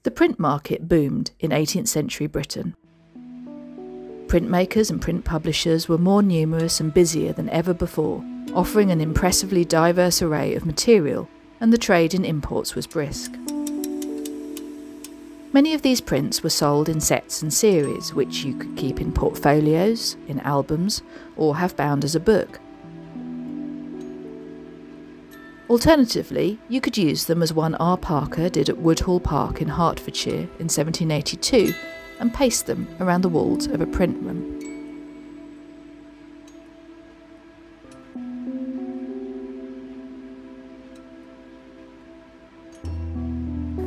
The print market boomed in 18th century Britain. Printmakers and print publishers were more numerous and busier than ever before, offering an impressively diverse array of material, and the trade in imports was brisk. Many of these prints were sold in sets and series, which you could keep in portfolios, in albums, or have bound as a book. Alternatively, you could use them as one R. Parker did at Woodhall Park in Hertfordshire in 1782 and paste them around the walls of a print room.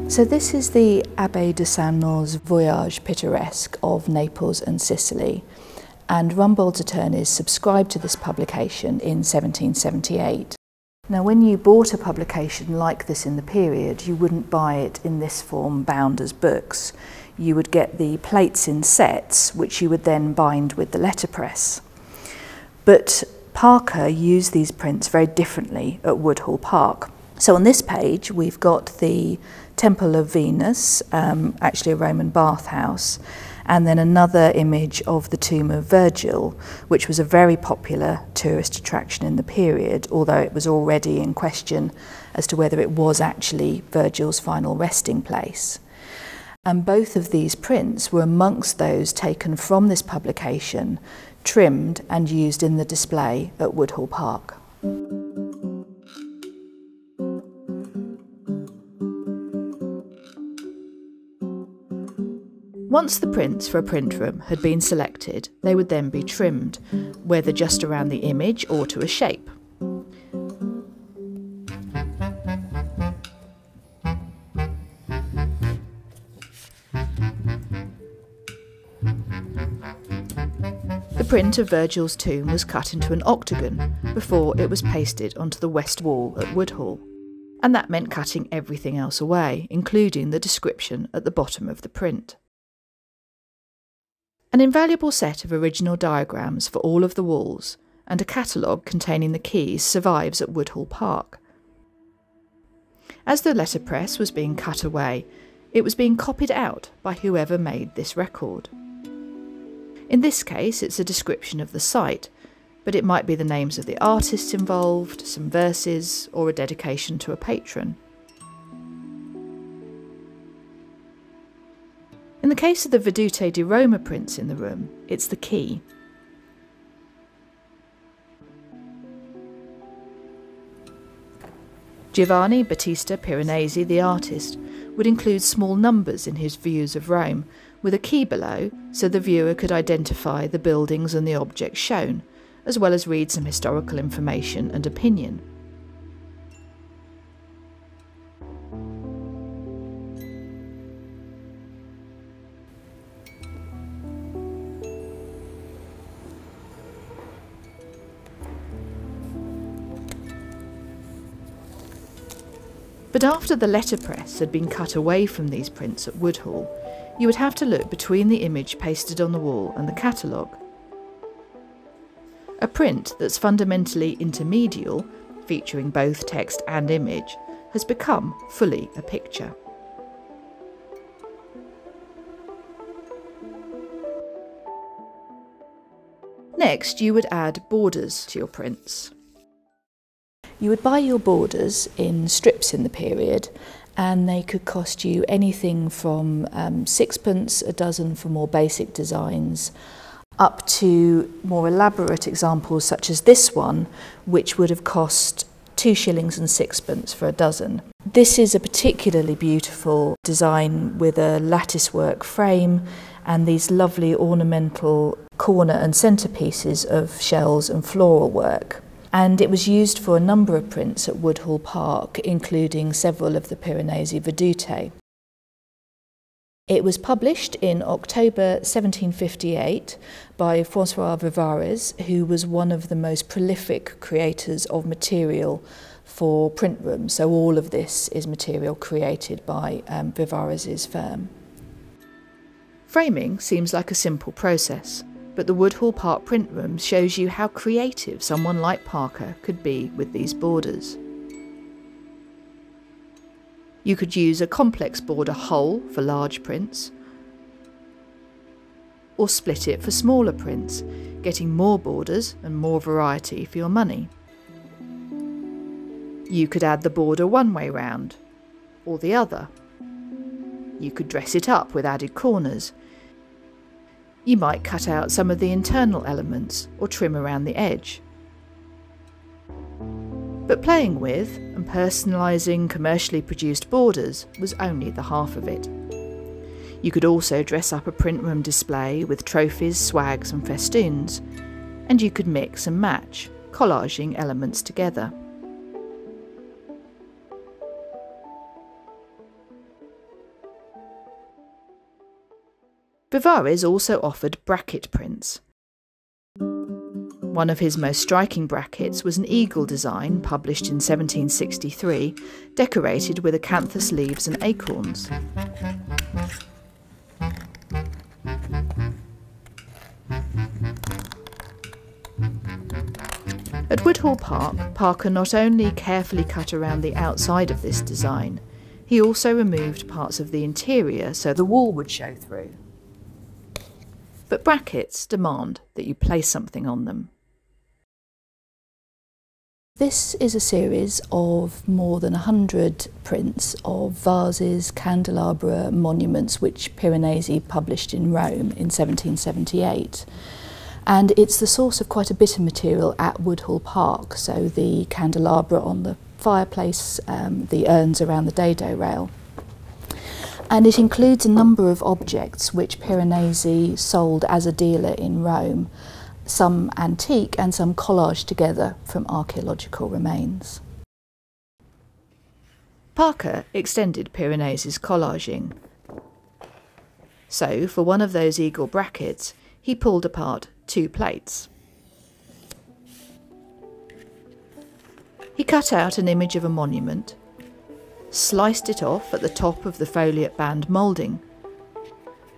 So this is the Abbé de Saint-Maur's Voyage Pittoresque of Naples and Sicily, and Rumbold's Attorneys subscribed to this publication in 1778. Now, when you bought a publication like this in the period, you wouldn't buy it in this form bound as books. You would get the plates in sets, which you would then bind with the letterpress. But Parker used these prints very differently at Woodhall Park. So on this page, we've got the Temple of Venus, actually a Roman bathhouse, and then another image of the tomb of Virgil, which was a very popular tourist attraction in the period, although it was already in question as to whether it was actually Virgil's final resting place. And both of these prints were amongst those taken from this publication, trimmed and used in the display at Woodhall Park. Once the prints for a print room had been selected, they would then be trimmed, whether just around the image or to a shape. The print of Virgil's tomb was cut into an octagon before it was pasted onto the west wall at Woodhall, and that meant cutting everything else away, including the description at the bottom of the print. An invaluable set of original diagrams for all of the walls and a catalogue containing the keys survives at Woodhall Park. As the letterpress was being cut away, it was being copied out by whoever made this record. In this case, it's a description of the site, but it might be the names of the artists involved, some verses, or a dedication to a patron. In the case of the Vedute di Roma prints in the room, it's the key. Giovanni Battista Piranesi, the artist, would include small numbers in his views of Rome, with a key below so the viewer could identify the buildings and the objects shown, as well as read some historical information and opinion. But after the letterpress had been cut away from these prints at Woodhall, you would have to look between the image pasted on the wall and the catalogue. A print that's fundamentally intermedial, featuring both text and image, has become fully a picture. Next, you would add borders to your prints. You would buy your borders in strips in the period, and they could cost you anything from sixpence a dozen for more basic designs, up to more elaborate examples such as this one, which would have cost 2 shillings and sixpence for a dozen. This is a particularly beautiful design with a latticework frame and these lovely ornamental corner and centerpieces of shells and floral work. And it was used for a number of prints at Woodhall Park, including several of the Piranesi Vedute. It was published in October 1758 by François Vivarais, who was one of the most prolific creators of material for print rooms. So all of this is material created by Vivarais' firm. Framing seems like a simple process, but the Woodhall Park print room shows you how creative someone like Parker could be with these borders. You could use a complex border whole for large prints, or split it for smaller prints, getting more borders and more variety for your money. You could add the border one way round, or the other. You could dress it up with added corners. You might cut out some of the internal elements or trim around the edge. But playing with and personalising commercially produced borders was only the half of it. You could also dress up a print room display with trophies, swags and festoons, and you could mix and match, collaging elements together. Vivarais also offered bracket prints. One of his most striking brackets was an eagle design published in 1763, decorated with acanthus leaves and acorns. At Woodhall Park, Parker not only carefully cut around the outside of this design, he also removed parts of the interior so the wall would show through. But brackets demand that you place something on them. This is a series of more than 100 prints of vases, candelabra, monuments which Piranesi published in Rome in 1778. And it's the source of quite a bit of material at Woodhall Park, so the candelabra on the fireplace, the urns around the dado rail. And it includes a number of objects which Piranesi sold as a dealer in Rome, some antique and some collaged together from archaeological remains. Parker extended Piranesi's collaging. So, for one of those eagle brackets, he pulled apart 2 plates. He cut out an image of a monument, sliced it off at the top of the foliate band moulding,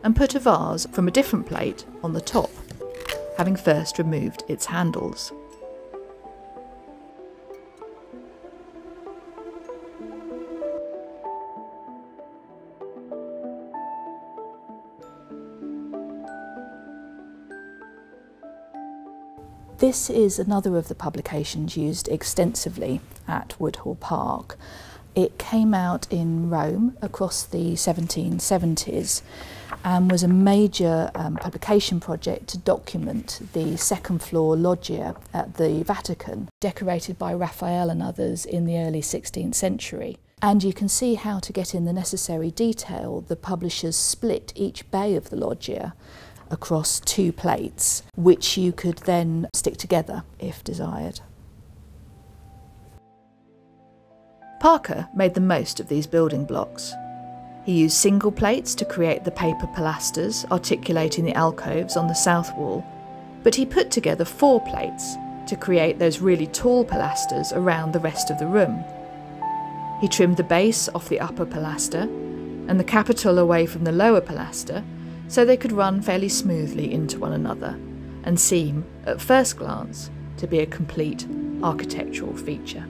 and put a vase from a different plate on the top, having first removed its handles. This is another of the publications used extensively at Woodhall Park. It came out in Rome across the 1770s and was a major publication project to document the second floor loggia at the Vatican, decorated by Raphael and others in the early 16th century. And you can see how, to get in the necessary detail, the publishers split each bay of the loggia across 2 plates, which you could then stick together if desired. Parker made the most of these building blocks. He used single plates to create the paper pilasters articulating the alcoves on the south wall, but he put together 4 plates to create those really tall pilasters around the rest of the room. He trimmed the base off the upper pilaster and the capital away from the lower pilaster so they could run fairly smoothly into one another and seem, at first glance, to be a complete architectural feature.